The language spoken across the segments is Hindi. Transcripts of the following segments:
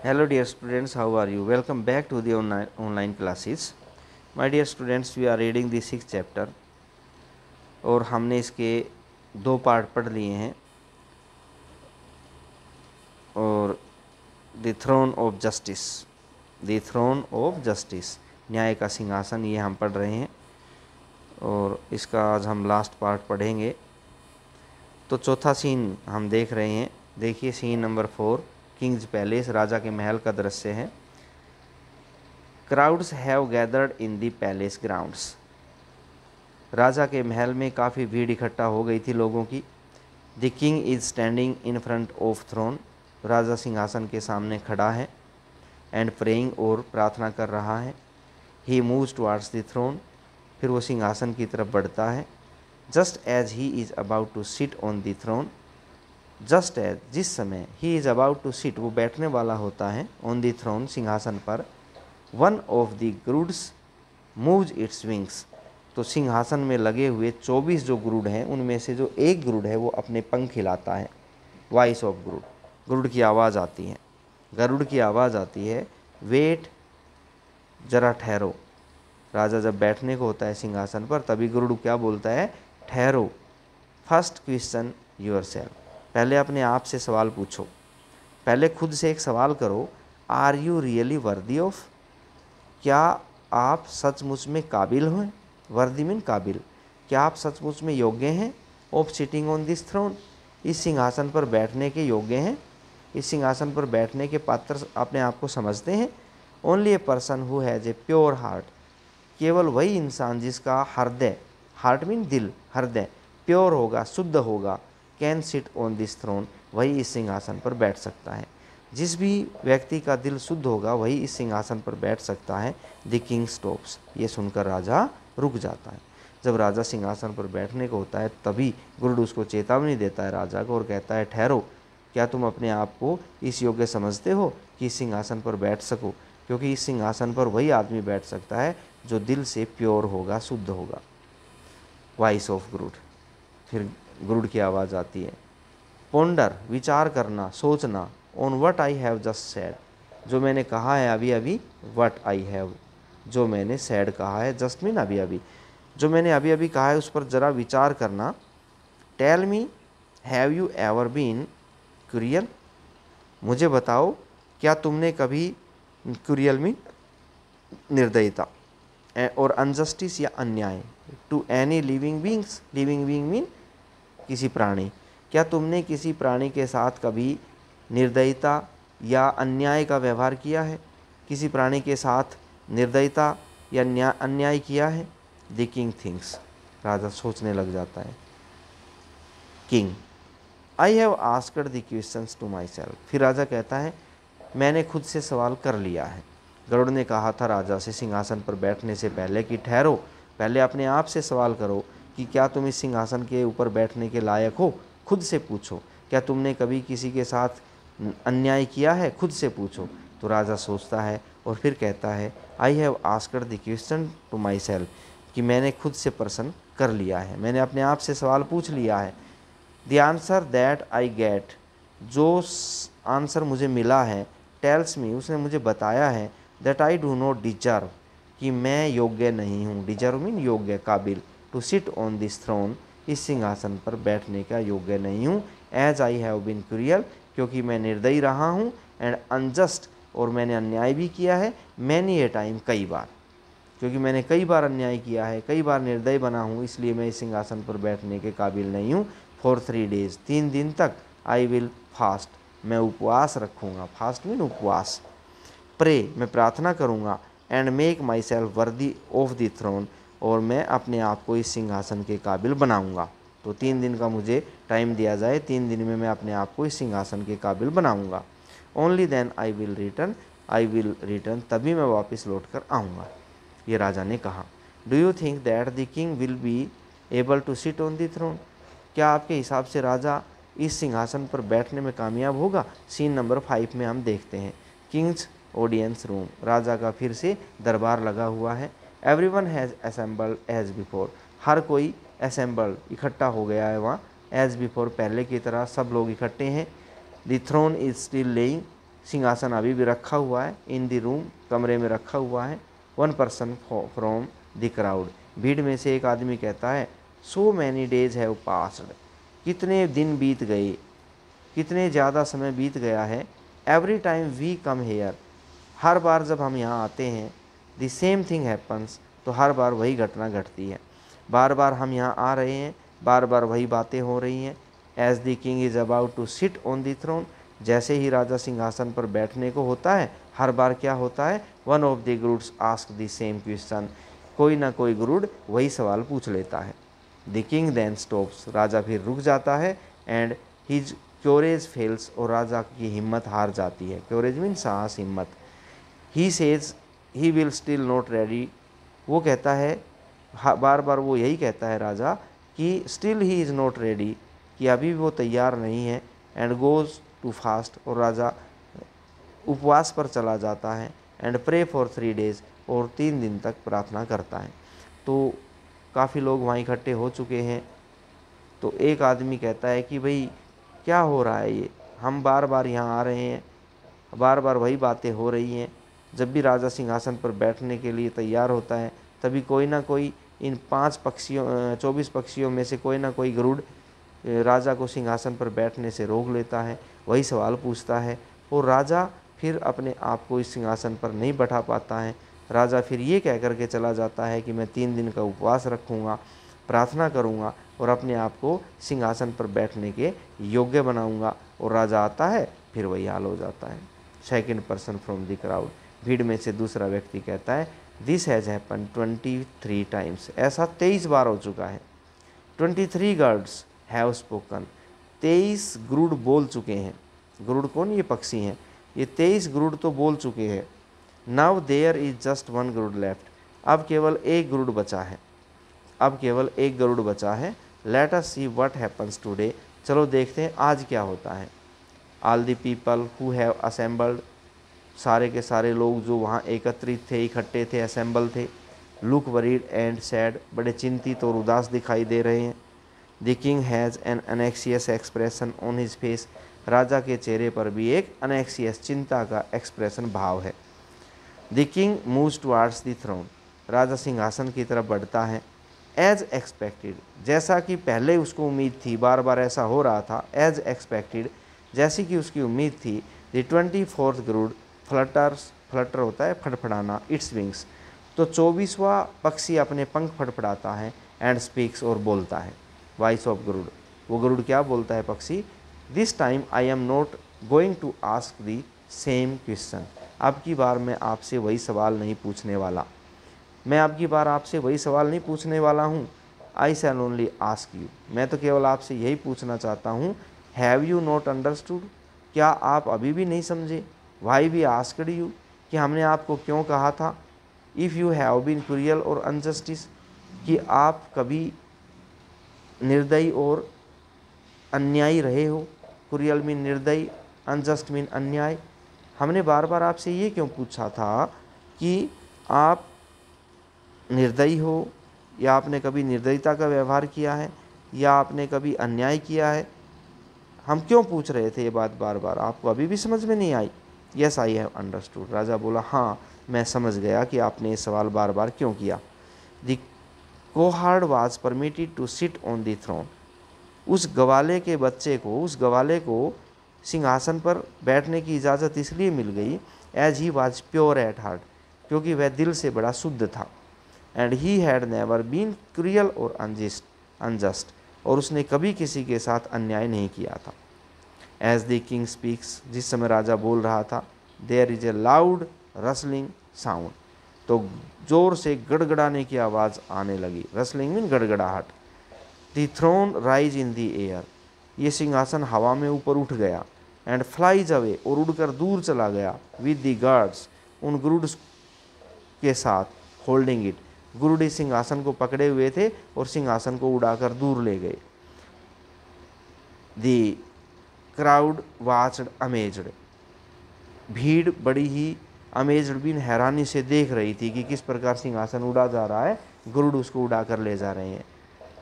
Hello dear students, how are you? Welcome back to the online classes. My dear students, we are reading the 6th chapter और हमने इसके 2 पार्ट पढ़ लिए हैं और the throne of justice, the throne of justice, न्याय का सिंहासन, ये हम पढ़ रहे हैं और इसका आज हम लास्ट पार्ट पढ़ेंगे। तो चौथा सीन हम देख रहे हैं। देखिए सीन नंबर 4, किंग्स पैलेस, राजा के महल का दृश्य है। Crowds have gathered in the palace grounds, राजा के महल में काफ़ी भीड़ इकट्ठा हो गई थी लोगों की। The king is standing in front of throne, राजा सिंहासन के सामने खड़ा है। एंड प्रेइंग, और प्रार्थना कर रहा है। He moves towards the throne, फिर वो सिंहासन की तरफ बढ़ता है। Just as he is about to sit on the throne, just as, जिस समय, he is about to sit, वो बैठने वाला होता है, ऑन द थ्रोन, सिंहासन पर। One of the garudas moves its wings, तो सिंहासन में लगे हुए 24 जो गुरुड हैं उनमें से जो एक गुरुड है वो अपने पंख हिलाता है। वॉइस ऑफ गुरुड, गुरुड की आवाज़ आती है, गरुड़ की आवाज़ आती है। वेट, जरा ठहरो। राजा जब बैठने को होता है सिंहासन पर तभी गुरुड़ क्या बोलता है? ठहरो। फर्स्ट क्वेश्चन योर सेल्फ, पहले अपने आप से सवाल पूछो, पहले खुद से एक सवाल करो। Are you really worthy of, क्या आप सचमुच में काबिल हैं? वर्दी मीन काबिल, क्या आप सचमुच में योग्य हैं? Of sitting on this throne, इस सिंहासन पर बैठने के योग्य हैं? इस सिंहासन पर बैठने के पात्र अपने आप को समझते हैं? Only a person who has a pure heart, केवल वही इंसान जिसका हृदय, हार्ट मीन दिल, हृदय प्योर होगा, शुद्ध होगा, can sit on this throne, वही इस सिंहासन पर बैठ सकता है। जिस भी व्यक्ति का दिल शुद्ध होगा वही इस सिंहासन पर बैठ सकता है। द किंग स्टॉप्स, ये सुनकर राजा रुक जाता है। जब राजा सिंहासन पर बैठने को होता है तभी गुरुड उसको चेतावनी देता है राजा को और कहता है, ठहरो, क्या तुम अपने आप को इस योग्य समझते हो कि इस सिंहासन पर बैठ सको? क्योंकि इस सिंहासन पर वही आदमी बैठ सकता है जो दिल से प्योर होगा, शुद्ध होगा। वॉइस ऑफ गुरुड, फिर गुरुड की आवाज़ आती है। पोंडर, विचार करना, सोचना। On what I have just said, जो मैंने कहा है अभी अभी। वट आई हैव, जो मैंने सैड कहा है, जस्ट मीन अभी अभी, जो मैंने अभी अभी कहा है उस पर ज़रा विचार करना। Tell me, have you ever been cruel, मुझे बताओ क्या तुमने कभी, क्रूरियल मीन निर्दयता, और अनजस्टिस या अन्याय, to any living beings, living being mean किसी प्राणी, क्या तुमने किसी प्राणी के साथ कभी निर्दयता या अन्याय का व्यवहार किया है? किसी प्राणी के साथ निर्दयता या अन्याय किया है? द किंग थिंक्स, राजा सोचने लग जाता है। King, I have asked the questions to myself, फिर राजा कहता है मैंने खुद से सवाल कर लिया है। गरुड़ ने कहा था राजा से सिंहासन पर बैठने से पहले कि ठहरो, पहले अपने आप से सवाल करो कि क्या तुम इस सिंहासन के ऊपर बैठने के लायक हो? खुद से पूछो। क्या तुमने कभी किसी के साथ अन्याय किया है? खुद से पूछो। तो राजा सोचता है और फिर कहता है, I have asked the question to myself, कि मैंने खुद से प्रश्न कर लिया है, मैंने अपने आप से सवाल पूछ लिया है। The answer that I get, जो आंसर मुझे मिला है, टेल्स मी, उसने मुझे बताया है, that I do not deserve, कि मैं योग्य नहीं हूँ, डिजर्व मीन योग्य, काबिल, to sit on this throne, इस सिंहासन पर बैठने का योग्य नहीं हूँ। As I have been cruel, क्योंकि मैं निर्दयी रहा हूँ, एंड अनजस्ट, और मैंने अन्याय भी किया है, मैनी ए टाइम, कई बार, क्योंकि मैंने कई बार अन्याय किया है, कई बार निर्दयी बना हूँ, इसलिए मैं इस सिंहासन पर बैठने के काबिल नहीं हूँ। फॉर 3 days, 3 दिन तक, आई विल फास्ट, मैं उपवास रखूँगा, फास्ट मीन उपवास। प्रे, मैं प्रार्थना करूँगा। And make myself worthy of the throne, और मैं अपने आप को इस सिंहासन के काबिल बनाऊँगा। तो 3 दिन का मुझे टाइम दिया जाए, 3 दिन में मैं अपने आप को इस सिंहासन के काबिल बनाऊँगा। Only then I will return, I will return, तभी मैं वापस लौट कर आऊँगा, ये राजा ने कहा। Do you think that the king will be able to sit on the throne, क्या आपके हिसाब से राजा इस सिंहासन पर बैठने में कामयाब होगा? सीन नंबर 5 में हम देखते हैं। किंग्स ऑडियंस रूम, राजा का फिर से दरबार लगा हुआ है। Everyone has assembled as before, हर कोई असेंबल्ड, इकट्ठा हो गया है वहाँ। एज बिफोर, पहले की तरह सब लोग इकट्ठे हैं। The throne is still lying, सिंहासन अभी भी रखा हुआ है। इन द रूम, कमरे में रखा हुआ है। One person from the crowd, भीड़ में से एक आदमी कहता है, so many days have passed, कितने दिन बीत गए, कितने ज़्यादा समय बीत गया है। Every time we come here, हर बार जब हम यहाँ आते हैं, द सेम थिंग हैपन्स, तो हर बार वही घटना घटती है। बार बार हम यहाँ आ रहे हैं, बार बार वही बातें हो रही हैं। As the king is about to sit on the throne, जैसे ही राजा सिंहासन पर बैठने को होता है, हर बार क्या होता है, one of the garudas ask the same question, कोई ना कोई गुरुड वही सवाल पूछ लेता है। द किंग देन स्टॉप्स, राजा फिर रुक जाता है। एंड हिज क्योरेज फेल्स, और राजा की हिम्मत हार जाती है। क्योरेज मीन साहस, हिम्मत। He says he will still not ready, वो कहता है, बार बार वो यही कहता है राजा कि still he is not ready, कि अभी भी वो तैयार नहीं है। एंड गोज़ टू फास्ट, और राजा उपवास पर चला जाता है। एंड प्रे फॉर 3 डेज़, और 3 दिन तक प्रार्थना करता है। तो काफ़ी लोग वहाँ इकट्ठे हो चुके हैं। तो एक आदमी कहता है कि भाई क्या हो रहा है ये, हम बार बार यहाँ आ रहे हैं, बार बार वही बातें हो रही हैं। जब भी राजा सिंहासन पर बैठने के लिए तैयार होता है, तभी कोई ना कोई इन 24 पक्षियों में से कोई ना कोई गरुड़ राजा को सिंहासन पर बैठने से रोक लेता है, वही सवाल पूछता है। और राजा फिर अपने आप को इस सिंहासन पर नहीं बैठा पाता है। राजा फिर ये कह कर के चला जाता है कि मैं 3 दिन का उपवास रखूँगा, प्रार्थना करूँगा और अपने आप को सिंहासन पर बैठने के योग्य बनाऊँगा। और राजा आता है, फिर वही हाल हो जाता है। Second person from the crowd, भीड़ में से दूसरा व्यक्ति कहता है, दिस हैज़ हैपन 23 टाइम्स, ऐसा 23 बार हो चुका है। 23 गर्ड्स हैव स्पोकन, 23 गरुड़ बोल चुके हैं। गरुड़ कौन, ये पक्षी हैं। ये 23 गरुड़ तो बोल चुके हैं। Now there is just 1 Garuda left, अब केवल एक गरुड़ बचा है, अब केवल एक गरुड़ बचा है। Let us see what happens today, चलो देखते हैं आज क्या होता है। All the people who have assembled, सारे के सारे लोग जो वहाँ एकत्रित थे, इकट्ठे थे, असेंबल थे। लुक वरीड एंड सैड, बड़े चिंतित और उदास दिखाई दे रहे हैं। The king has an anxious expression on his face, राजा के चेहरे पर भी एक अनेक्सियस, चिंता का एक्सप्रेशन, भाव है। The king moves towards the throne, राजा सिंहासन की तरफ बढ़ता है। एज एक्सपेक्टेड, जैसा कि पहले उसको उम्मीद थी, बार बार ऐसा हो रहा था। एज एक्सपेक्टेड, जैसी कि उसकी उम्मीद थी। The 24th Garuda flutters, Flutter होता है फड़फड़ाना, इट्स विंग्स, तो 24वां पक्षी अपने पंख फड़फड़ाता है। एंड स्पीक्स, और बोलता है। वॉइस ऑफ गरुड़, वो गरुड़ क्या बोलता है पक्षी, this time I am not going to ask the same question, अब की बार मैं आपसे वही सवाल नहीं पूछने वाला, मैं अब की बार आपसे वही सवाल नहीं पूछने वाला हूँ। आई शैल ओनली आस्क यू, मैं तो केवल आपसे यही पूछना चाहता हूँ। हैव यू नॉट अंडरस्टूड, क्या आप अभी भी नहीं समझे। वाई वी आस्क्ड यू, कि हमने आपको क्यों कहा था। If you have been cruel और अनजस्टिस, कि आप कभी निर्दयी और अन्यायी रहे हो। क्रूरियल मीन निर्दयी, अनजस्ट मीन अन्याय। हमने बार बार आपसे ये क्यों पूछा था कि आप निर्दयी हो, या आपने कभी निर्दयता का व्यवहार किया है, या आपने कभी अन्याय किया है। हम क्यों पूछ रहे थे ये बात बार बार, आपको अभी भी समझ में नहीं आई। यस आई हैव अंडरस्टूड, राजा बोला, हाँ मैं समझ गया कि आपने ये सवाल बार बार क्यों किया। The cowherd was permitted to sit on the throne, उस गवाले के बच्चे को, उस गवाले को सिंहासन पर बैठने की इजाज़त इसलिए मिल गई, as he was pure at heart, क्योंकि वह दिल से बड़ा शुद्ध था। And he had never been cruel और अनजस्ट, और उसने कभी किसी के साथ अन्याय नहीं किया था। एज द किंग स्पीक्स, जिस समय राजा बोल रहा था, there is a loud rustling sound, तो जोर से गड़गड़ाने की आवाज़ आने लगी। रसलिंग मीन गड़गड़ाहट। The throne rise in the air, ये सिंहासन हवा में ऊपर उठ गया। एंड फ्लाइज अवे, और उड़कर दूर चला गया। विद द गार्ड्स, उन गुरुड्स के साथ। होल्डिंग इट, गुरुड इस सिंहासन को पकड़े हुए थे और सिंहासन को उड़ाकर दूर ले गए। द क्राउड वाच्ड अमेज्ड, भीड़ बड़ी ही अमेज्ड बीन हैरानी से देख रही थी कि किस प्रकार सिंहासन उड़ा जा रहा है, गुरुड उसको उड़ा कर ले जा रहे हैं।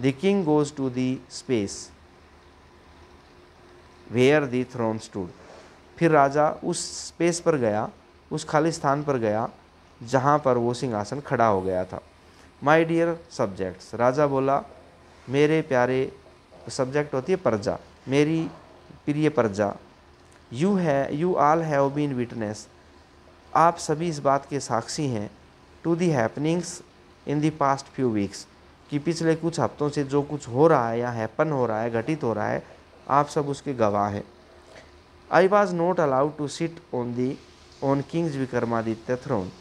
The king goes to the space where the throne stood, फिर राजा उस स्पेस पर गया, उस खाली स्थान पर गया जहाँ पर वो सिंहासन खड़ा हो गया था। माय डियर सब्जेक्ट्स, राजा बोला मेरे प्यारे, सब्जेक्ट होती है प्रजा, मेरी प्रिय प्रजा, you all have been witness, आप सभी इस बात के साक्षी हैं, to the happenings in the past few weeks, कि पिछले कुछ हफ्तों से जो कुछ हो रहा है या हैपन हो रहा है, घटित हो रहा है, आप सब उसके गवाह हैं। I was not allowed to sit on king's Vikramaditya throne,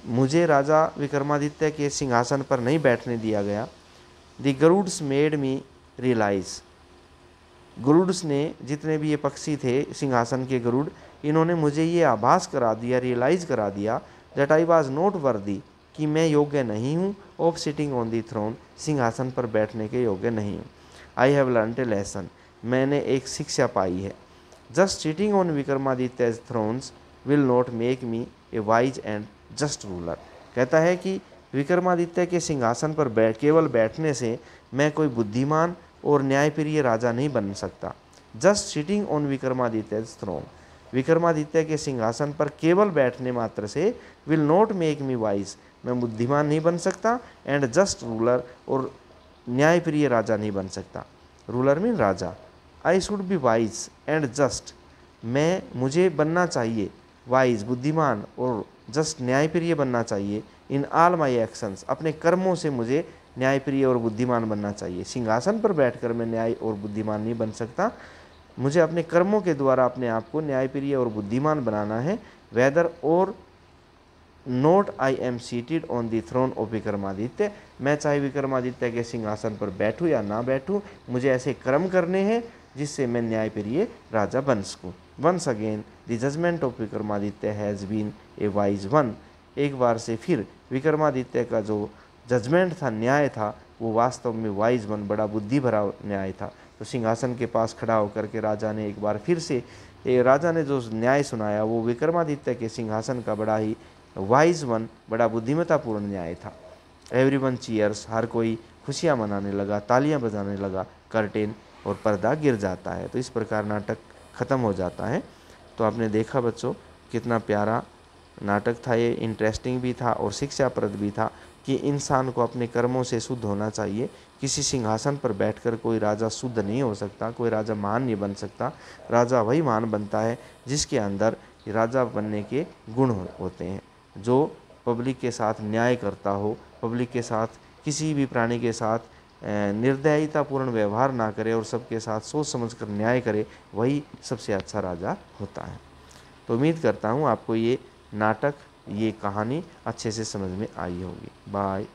मुझे राजा विक्रमादित्य के सिंहासन पर नहीं बैठने दिया गया। द गरुड्स मेड मी रियलाइज, गरुड्स ने, जितने भी ये पक्षी थे सिंहासन के गरुड़, इन्होंने मुझे ये आभास करा दिया, रियलाइज़ करा दिया that I was not worthy, कि मैं योग्य नहीं हूँ, of sitting on the throne, सिंहासन पर बैठने के योग्य नहीं हूँ। I have learned a lesson, मैंने एक शिक्षा पाई है। Just sitting on Vikramaditya thrones will not make me a wise and just ruler, कहता है कि विक्रमादित्य के सिंहासन पर केवल बैठने से मैं कोई बुद्धिमान और न्यायप्रिय राजा नहीं बन सकता। Just sitting on Vikramaditya throne, Vikramaditya के सिंहासन पर केवल बैठने मात्र से will not make me wise, मैं बुद्धिमान नहीं बन सकता, एंड जस्ट रूलर, और न्यायप्रिय राजा नहीं बन सकता। Ruler mean Raja. I should be wise and just, मुझे बनना चाहिए वाइज, बुद्धिमान, और जस्ट न्यायप्रिय बनना चाहिए। इन ऑल माई एक्शंस, अपने कर्मों से मुझे न्यायप्रिय और बुद्धिमान बनना चाहिए। सिंहासन पर बैठकर मैं न्याय और बुद्धिमान नहीं बन सकता, मुझे अपने कर्मों के द्वारा अपने आप को न्यायप्रिय और बुद्धिमान बनाना है। वेदर और not I am seated on the throne of Vikramaditya, मैं चाहे विक्रमादित्य के सिंहासन पर बैठूँ या ना बैठूँ, मुझे ऐसे कर्म करने हैं जिससे मैं न्यायप्रिय राजा बन सकूँ। Once again the judgement of Vikramaditya has been a wise one, एक बार से फिर विक्रमादित्य का जो जजमेंट था, न्याय था, वो वास्तव में वाइज वन, बड़ा बुद्धि भरा न्याय था। तो सिंहासन के पास खड़ा होकर के राजा ने एक बार फिर से, राजा ने जो न्याय सुनाया वो विक्रमादित्य के सिंहासन का बड़ा ही वाइज वन, बड़ा बुद्धिमत्तापूर्ण न्याय था। एवरीवन चीयर्स, हर कोई खुशियाँ मनाने लगा, तालियां बजाने लगा। कर्टेन, और पर्दा गिर जाता है। तो इस प्रकार नाटक ख़त्म हो जाता है। तो आपने देखा बच्चों कितना प्यारा नाटक था ये, इंटरेस्टिंग भी था और शिक्षाप्रद भी था कि इंसान को अपने कर्मों से शुद्ध होना चाहिए। किसी सिंहासन पर बैठकर कोई राजा शुद्ध नहीं हो सकता, कोई राजा महान नहीं बन सकता। राजा वही महान बनता है जिसके अंदर राजा बनने के गुण होते हैं, जो पब्लिक के साथ न्याय करता हो, पब्लिक के साथ, किसी भी प्राणी के साथ निर्दयतापूर्ण व्यवहार ना करे और सबके साथ सोच समझकर न्याय करे, वही सबसे अच्छा राजा होता है। तो उम्मीद करता हूँ आपको ये नाटक, ये कहानी अच्छे से समझ में आई होगी। बाय।